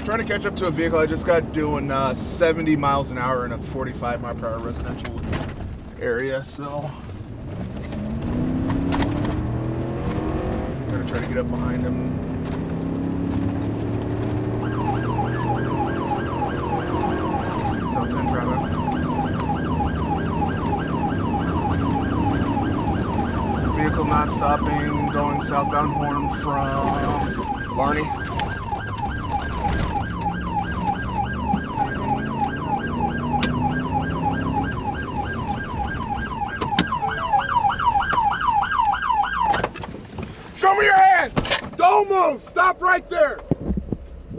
trying to catch up to a vehicle I just got doing 70 miles an hour in a 45 mile per hour residential area, so I'm gonna try to get up behind him. Something driving. Vehicle not stopping, going southbound horn from Barney. Show me your hands! Don't move! Stop right there!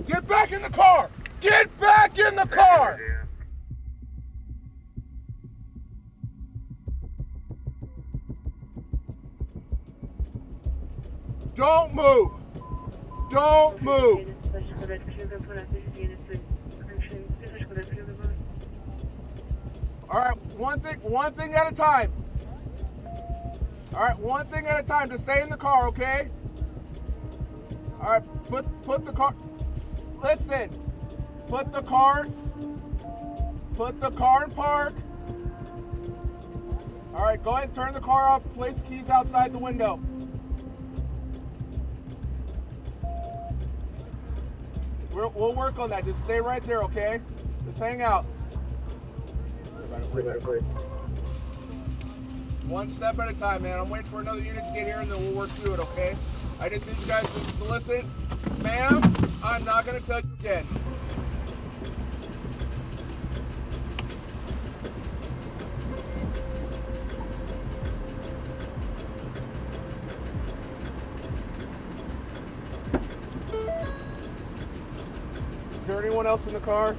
Get back in the car! Get back in the car! Don't move! Don't move! Alright, one thing at a time. Alright, one thing at a time. Just stay in the car, okay? Alright, put the car. Listen. Put the car in park. Alright, go ahead and turn the car off. Place the keys outside the window. We'll work on that. Just stay right there, okay? Just hang out. One step at a time, man. I'm waiting for another unit to get here and then we'll work through it, okay? I just need you guys to listen. Ma'am, I'm not going to tell you again. Is there anyone else in the car?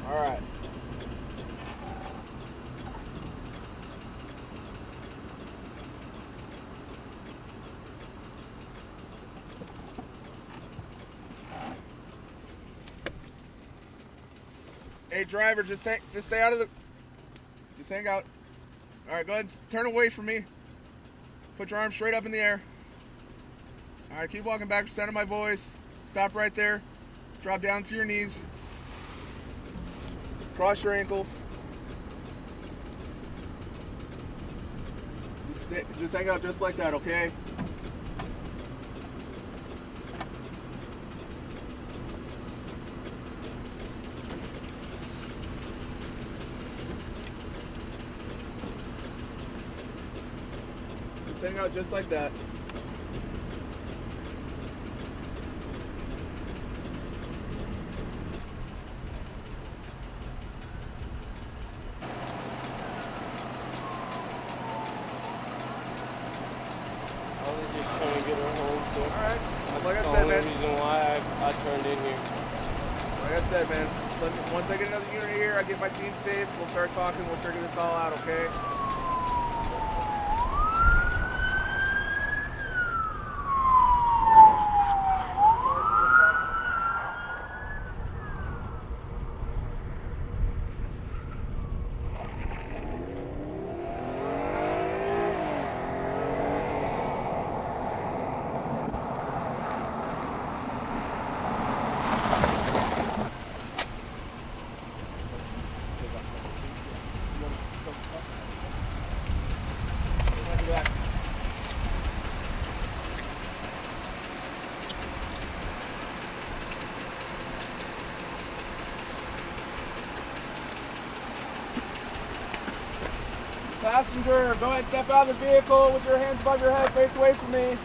All right. Hey driver, just stay out of the, just hang out. All right, go ahead and turn away from me. Put your arm straight up in the air. All right, keep walking back to the sound of my voice. Stop right there. Drop down to your knees. Cross your ankles. Just hang out just like that, okay? Just hang out just like that. Alright, like I said, man. That's the only reason why I turned in here. Like I said, man, once I get another unit here, I get my scene safe, we'll start talking, we'll figure this all out, okay? Passenger, go ahead and step out of the vehicle with your hands above your head, face away from me.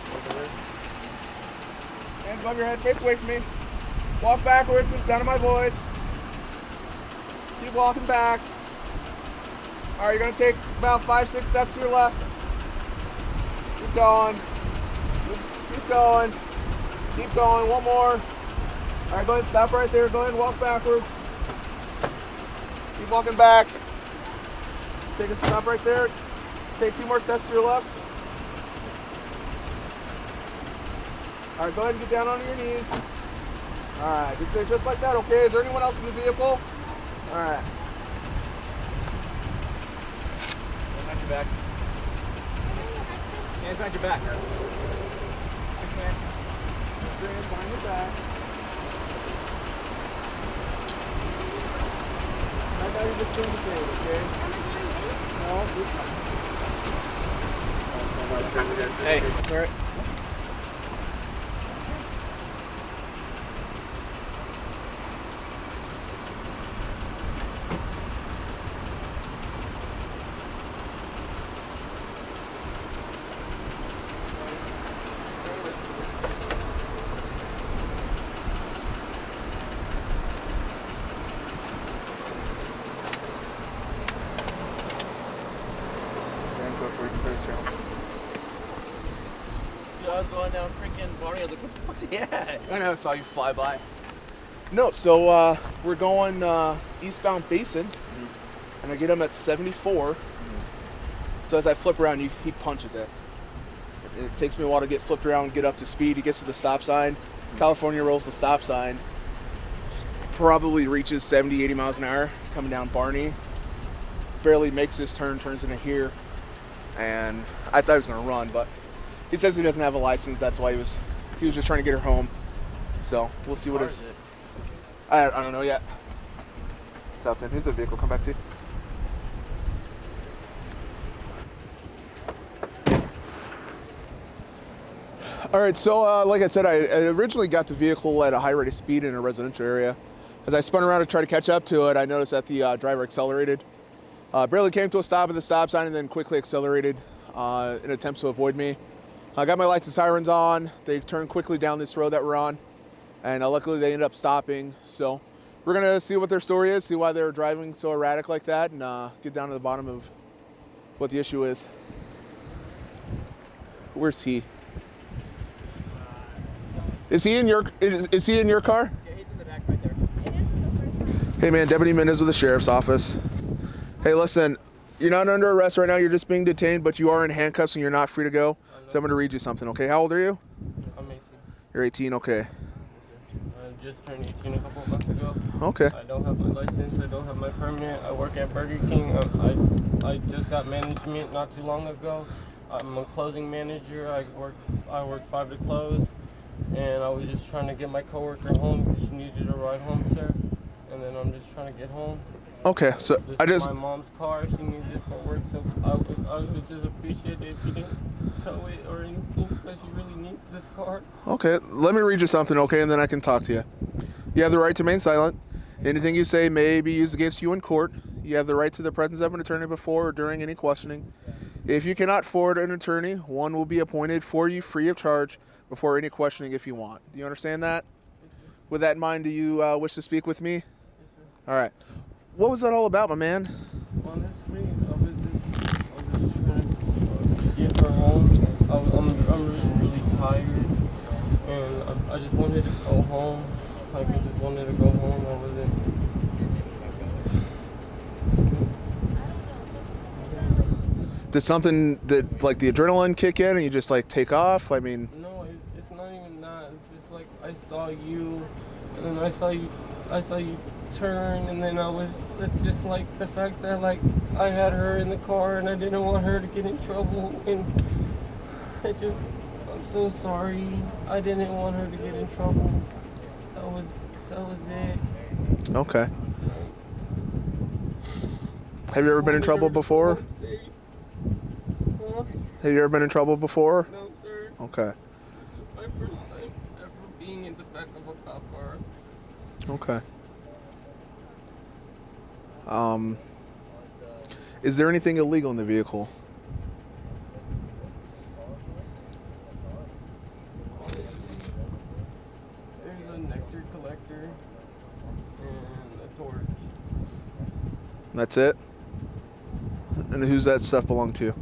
Hands above your head, face away from me. Walk backwards to the sound of my voice. Keep walking back. All right, you're gonna take about 5-6 steps to your left. Keep going. Keep going. Keep going, one more. All right, go ahead and stop right there. Go ahead and walk backwards. Keep walking back. Take a stop right there. Take 2 more steps to your left. All right, go ahead and get down onto your knees. All right, just stay just like that, okay? Is there anyone else in the vehicle? All right. Hands behind your back. Hands behind your back. Graham, behind your back. Right now you're just doing the thing, okay? No, you're fine. Hey, all right. I was going down freaking Barney. I was like, what the fuck's he at? I know, I saw you fly by. No, so we're going eastbound Basin, and I get him at 74. So as I flip around, he punches it. It takes me a while to get flipped around and get up to speed. He gets to the stop sign. California rolls the stop sign. Probably reaches 70, 80 miles an hour coming down Barney. Barely makes this turn, turns into here. And I thought he was going to run, but he says he doesn't have a license. That's why he was just trying to get her home. So we'll see what his... I don't know yet. South End. Here's the vehicle. Come back to you. All right, so like I said, I originally got the vehicle at a high rate of speed in a residential area. As I spun around to try to catch up to it, I noticed that the driver accelerated. Barely came to a stop at the stop sign and then quickly accelerated in attempts to avoid me. I got my lights and sirens on. They turned quickly down this road that we're on, and luckily they ended up stopping. So we're gonna see what their story is, see why they're driving so erratic like that, and get down to the bottom of what the issue is. Where's he? Is he in your car? Yeah, he's in the back right there. It is in the first one. Hey man, Deputy Mendez with the Sheriff's Office. Hey, listen, you're not under arrest right now. You're just being detained, but you are in handcuffs and you're not free to go. So I'm going to read you something, okay? How old are you? I'm 18. You're 18, okay. I just turned 18 a couple of months ago. Okay. I don't have my license. I don't have my permit. I work at Burger King. I just got management not too long ago. I'm a closing manager. I work 5 to close. And I was just trying to get my coworker home because she needed a ride home, sir. And then I'm just trying to get home. Okay, so This is my mom's car. She needs it for work, so I would just appreciate it if you didn't tow it or anything because she really needs this car. Okay, let me read you something, okay, and then I can talk to you. You have the right to remain silent. Anything you say may be used against you in court. You have the right to the presence of an attorney before or during any questioning. If you cannot afford an attorney, one will be appointed for you free of charge before any questioning if you want. Do you understand that? With that in mind, do you wish to speak with me? Yes, sir. All right. What was that all about, my man? Honestly, I was just trying to get her home. I'm really tired, and I just wanted to go home. Like I just wanted to go home. I wasn't. Did something that like the adrenaline kick in and you just like take off? I mean, No, it's not even that. It's just like I saw you, and then I saw you turn, and then it's just like the fact that like I had her in the car and I didn't want her to get in trouble, and I'm so sorry. I didn't want her to get in trouble. That was it. okay. Have you ever been in trouble before? Huh? Have you ever been in trouble before? No, sir. Okay. This is my first time ever being in the back of a cop car. Okay. Is there anything illegal in the vehicle? There's a nectar collector and a torch. That's it? And who's that stuff belong to?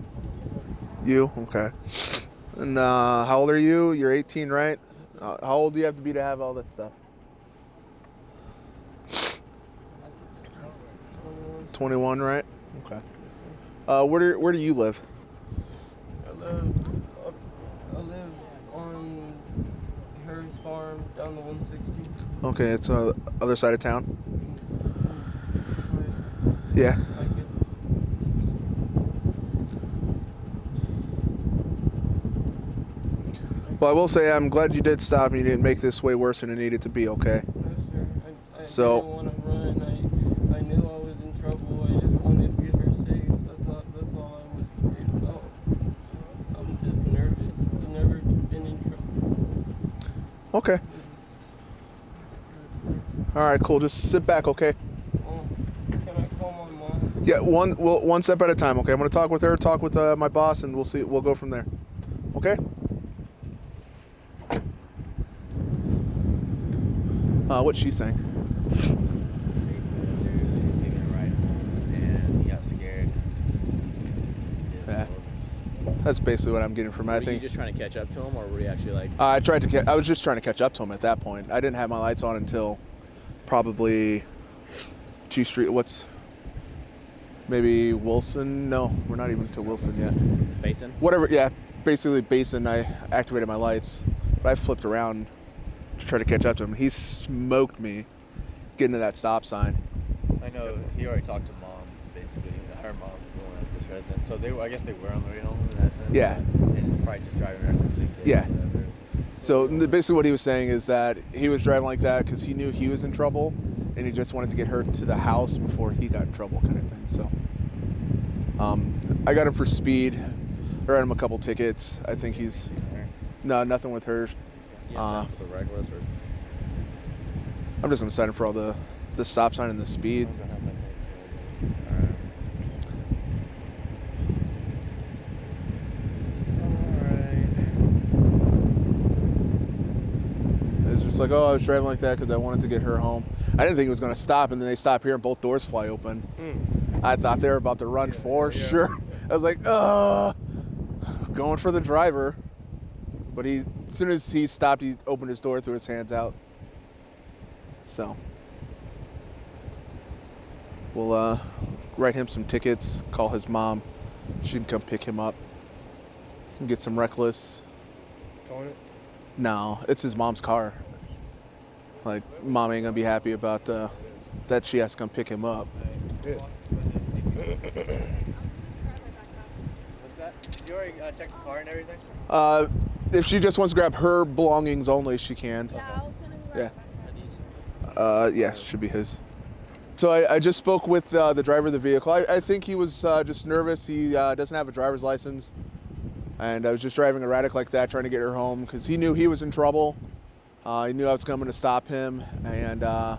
You? Okay. And how old are you? You're 18, right? How old do you have to be to have all that stuff? 21, right? Okay. Where do you live? I live on Harris Farm down the 160. Okay, it's on the other side of town. Yeah. Well, I will say I'm glad you did stop and you didn't make this way worse than it needed to be, okay? I So- didn't want to run. I knew I was in trouble. I just wanted to get her safe. That's all I was worried about. I'm just nervous. I've never been in trouble. Okay. All right, cool. Just sit back, okay? Can I call my mom? Yeah, one step at a time, okay? I'm gonna talk with her, talk with my boss, and we'll see. We'll go from there. Okay? What's she saying? She's taking a ride home, and he got scared. Yeah. That's basically what I'm getting from it. I Were you think just trying to catch up to him, or were you actually like? I was just trying to catch up to him at that point. I didn't have my lights on until probably maybe Wilson? No, we're not even to Wilson yet. Basin? Whatever, yeah, basically Basin. I activated my lights, but I flipped around to try to catch up to him. He smoked me getting to that stop sign. I know he already talked to mom, basically. Her mom going at this residence. So I guess they were on the way home in that sense. Yeah. And it's probably just driving recklessly. Yeah. So basically what he was saying is that he was driving like that because he knew he was in trouble and he just wanted to get her to the house before he got in trouble, kind of thing. So I got him for speed. I wrote him a couple tickets. I think he's... No, nothing with her. Yeah, for the reckless or... I'm just going to sign him for all the stop sign and the speed. It's just like, oh, I was driving like that because I wanted to get her home. I didn't think it was going to stop, and then they stop here and both doors fly open. I thought they were about to run for sure. I was like, going for the driver. But as soon as he stopped, he opened his door, threw his hands out. So we'll write him some tickets, call his mom. She can come pick him up and get some reckless. Towing it? No, it's his mom's car. Like, mom ain't gonna be happy about that she has to come pick him up. What's that? Did you already check the car and everything? If she just wants to grab her belongings only, she can. Yeah, I was gonna grab Yeah. Yeah, should be his. So I just spoke with the driver of the vehicle. I think he was just nervous. He doesn't have a driver's license. And I was just driving erratic like that, trying to get her home because he knew he was in trouble. He knew I was coming to stop him. And I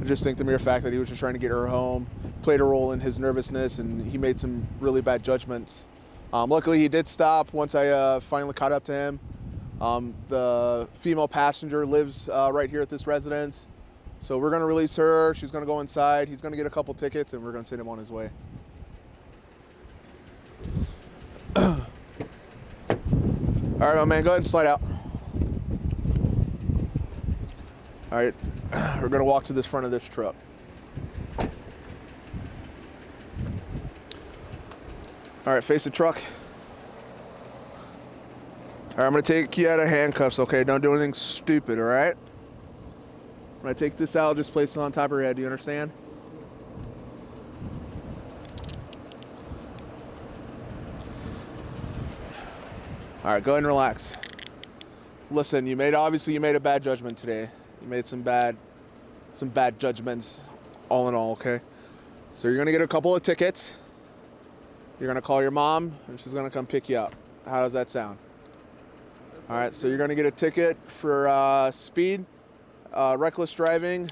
just think the mere fact that he was just trying to get her home played a role in his nervousness, and he made some really bad judgments. Luckily, he did stop once I finally caught up to him. The female passenger lives right here at this residence. So we're going to release her. She's going to go inside. He's going to get a couple tickets, and we're going to send him on his way. All right, my man, go ahead and slide out. All right, we're going to walk to the front of this truck. All right, face the truck. All right, I'm going to take you out of handcuffs, okay? Don't do anything stupid, all right? When I take this out, just place it on top of your head. Do you understand? All right, go ahead and relax. Listen, obviously you made a bad judgment today. You made some bad judgments, all in all, okay? So you're gonna get a couple of tickets. You're gonna call your mom, and she's gonna come pick you up. How does that sound? All right, so you're gonna get a ticket for speed, reckless driving,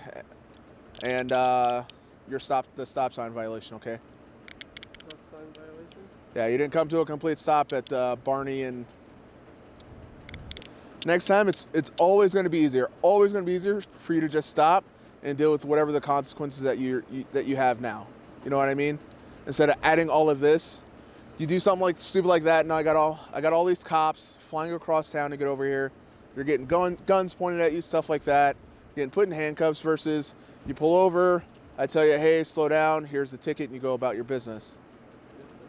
and the stop sign violation, okay? Stop sign violation? Yeah, you didn't come to a complete stop at Barney and... Next time, it's always going to be easier. Always going to be easier for you to just stop and deal with whatever the consequences that you have now. You know what I mean? Instead of adding all of this, you do something like stupid like that. Now I got all these cops flying across town to get over here. You're getting guns pointed at you, stuff like that. Getting put in handcuffs versus you pull over. I tell you, hey, slow down. Here's the ticket, and you go about your business.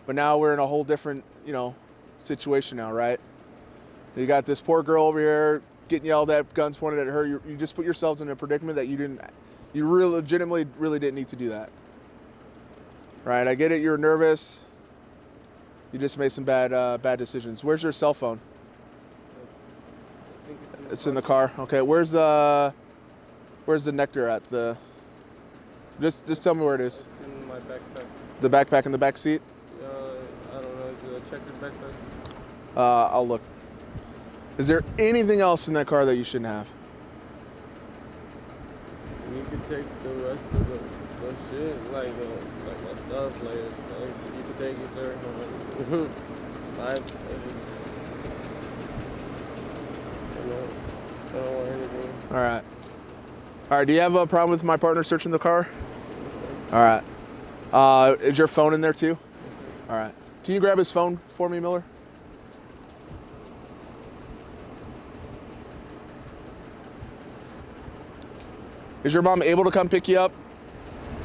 But now we're in a whole different, situation now, right? You got this poor girl over here getting yelled at, guns pointed at her. You just put yourselves in a predicament that you really legitimately really didn't need to do that. Right? I get it. You're nervous. You just made some bad decisions. Where's your cell phone? It's in the car. Okay, where's the nectar at? Just tell me where it is. It's in my backpack. The backpack in the back seat? I don't know. Is it a checkered backpack? I'll look. Is there anything else in that car that you shouldn't have? You could take the rest of the shit, like my stuff, like you could take it, sir. I just, I don't want anything. All right. Do you have a problem with my partner searching the car? All right. Is your phone in there too? All right. Can you grab his phone for me, Miller? Is your mom able to come pick you up?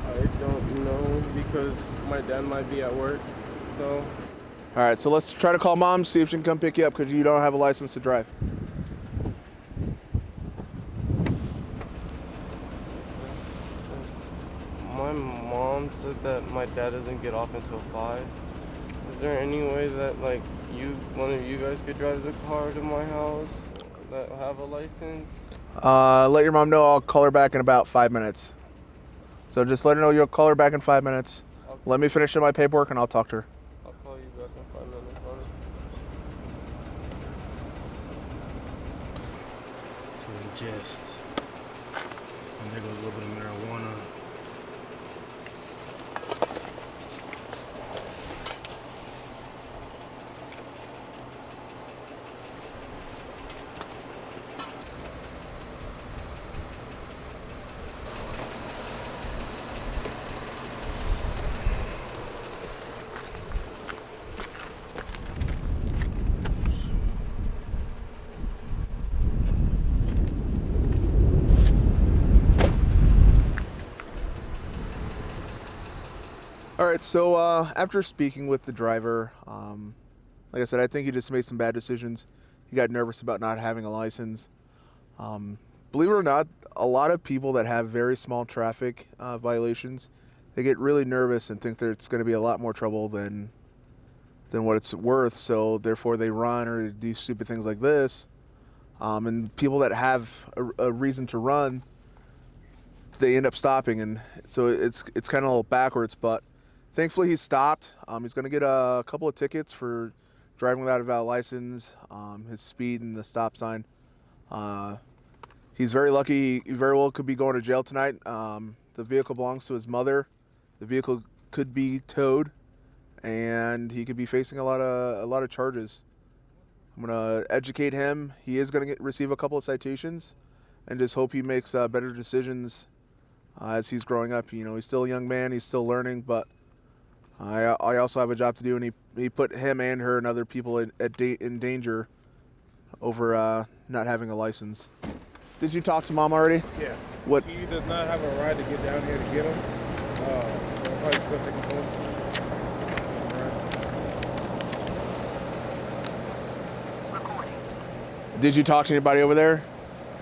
I don't know because my dad might be at work, so. All right, so let's try to call mom, see if she can come pick you up because you don't have a license to drive. My mom said that my dad doesn't get off until 5. Is there any way that one of you guys could drive the car to my house that have a license? Let your mom know I'll call her back in about 5 minutes. So just let her know you'll call her back in 5 minutes. Let me finish my paperwork and I'll talk to her. I'll call you back in 5 minutes, honey. To ingest. And there goes a little bit of marijuana. All right, so after speaking with the driver, like I said, I think he just made some bad decisions. He got nervous about not having a license. Believe it or not, a lot of people that have very small traffic violations, they get really nervous and think that it's going to be a lot more trouble than what it's worth. So therefore, they run or do stupid things like this. And people that have a reason to run, they end up stopping, and so it's kind of a little backwards, but. Thankfully, he stopped. He's going to get a couple of tickets for driving without a valid license, his speed, and the stop sign. He's very lucky. He very well could be going to jail tonight. The vehicle belongs to his mother. The vehicle could be towed, and he could be facing a lot of charges. I'm going to educate him. He is going to receive a couple of citations, and just hope he makes better decisions as he's growing up. You know, he's still a young man. He's still learning, but I also have a job to do, and he put him and her and other people in danger over not having a license. Did you talk to mom already? Yeah. What? She does not have a right to get down here to get him. So I'll probably still take him home. Recording. Did you talk to anybody over there?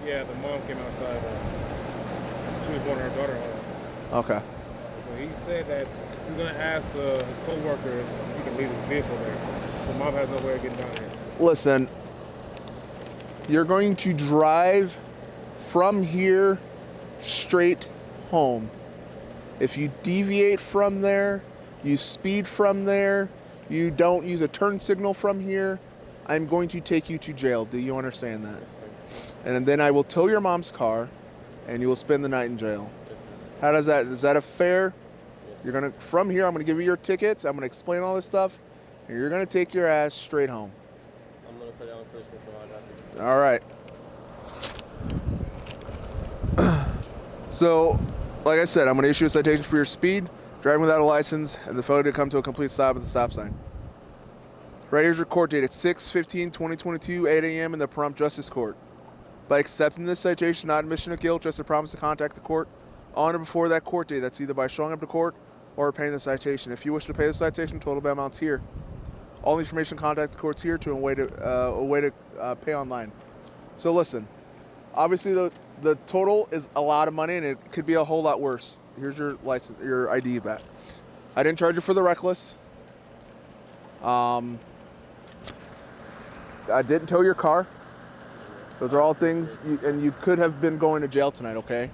Yeah, the mom came outside. She was going her daughter home. Okay. But he said that he's going to ask his co-worker if he can leave his vehicle there. The mom has no way of getting down here. Listen, you're going to drive from here straight home. If you deviate from there, you speed from there, you don't use a turn signal from here, I'm going to take you to jail. Do you understand that? And then I will tow your mom's car, and you will spend the night in jail. How does that? Is that a fair? You're gonna from here. I'm gonna give you your tickets. I'm gonna explain all this stuff, and you're gonna take your ass straight home. I'm gonna put it on cruise control. I got you. All right. So, like I said, I'm gonna issue a citation for your speed, driving without a license, and the failure to come to a complete stop at the stop sign. Right here's your court date. It's 6/15/2022, 8 a.m. in the Prompt Justice Court. By accepting this citation, not admission of guilt, just a promise to contact the court on or before that court date. That's either by showing up to court or paying the citation. If you wish to pay the citation, total bail amounts here. All the information, contact the courts here to a way to pay online. So listen, obviously the total is a lot of money, and it could be a whole lot worse. Here's your license, your ID back. I didn't charge you for the reckless. I didn't tow your car. Those are all things, and you could have been going to jail tonight, okay?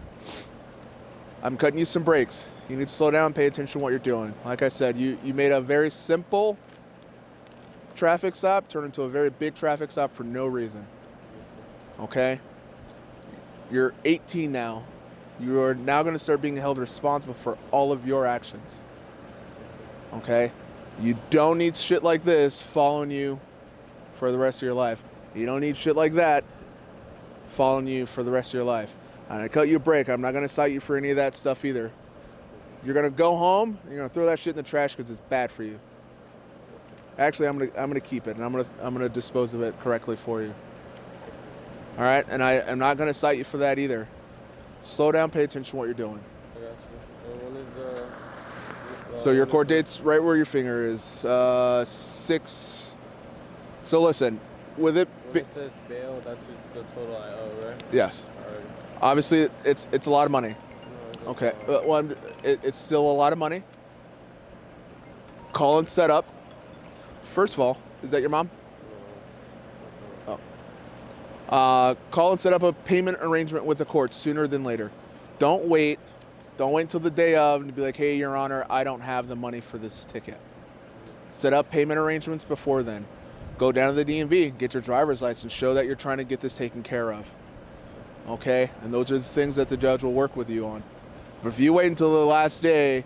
I'm cutting you some breaks. You need to slow down and pay attention to what you're doing. Like I said, you made a very simple traffic stop turn into a very big traffic stop for no reason. Okay? You're 18 now. You are now going to start being held responsible for all of your actions. Okay? You don't need shit like this following you for the rest of your life. You don't need shit like that following you for the rest of your life. And I cut you a break. I'm not going to cite you for any of that stuff either. You're going to go home, and you're going to throw that shit in the trash because it's bad for you. Actually, I'm going to keep it, and I'm going to dispose of it correctly for you. All right? And I'm not going to cite you for that either. Slow down, pay attention to what you're doing. I got you. And when is So your court date's right where your finger is. 6. So listen, with it. When it says bail, that's just the total I owe, right? Yes. Alright. Obviously, it's a lot of money. No, Okay. Well, it's still a lot of money. Call and set up. First of all, is that your mom? Oh. Call and set up a payment arrangement with the court sooner than later. Don't wait. Don't wait until the day of and be like, hey, Your Honor, I don't have the money for this ticket. Set up payment arrangements before then. Go down to the DMV, get your driver's license, show that you're trying to get this taken care of. Okay? And those are the things that the judge will work with you on. But if you wait until the last day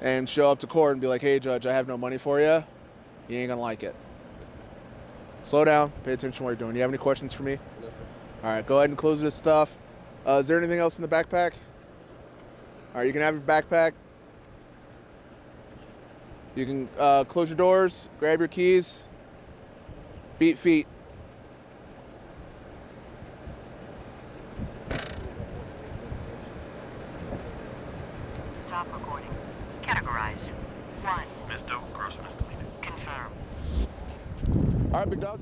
and show up to court and be like, hey, Judge, I have no money for you, you ain't gonna like it. Slow down, pay attention to what you're doing. You have any questions for me? No, sir. All right, go ahead and close this stuff. Is there anything else in the backpack? All right, you can have your backpack. You can close your doors, grab your keys, beat feet. Stop recording. Categorize. 1. Missed out, gross misdemeanor. Confirm. All right, big dog.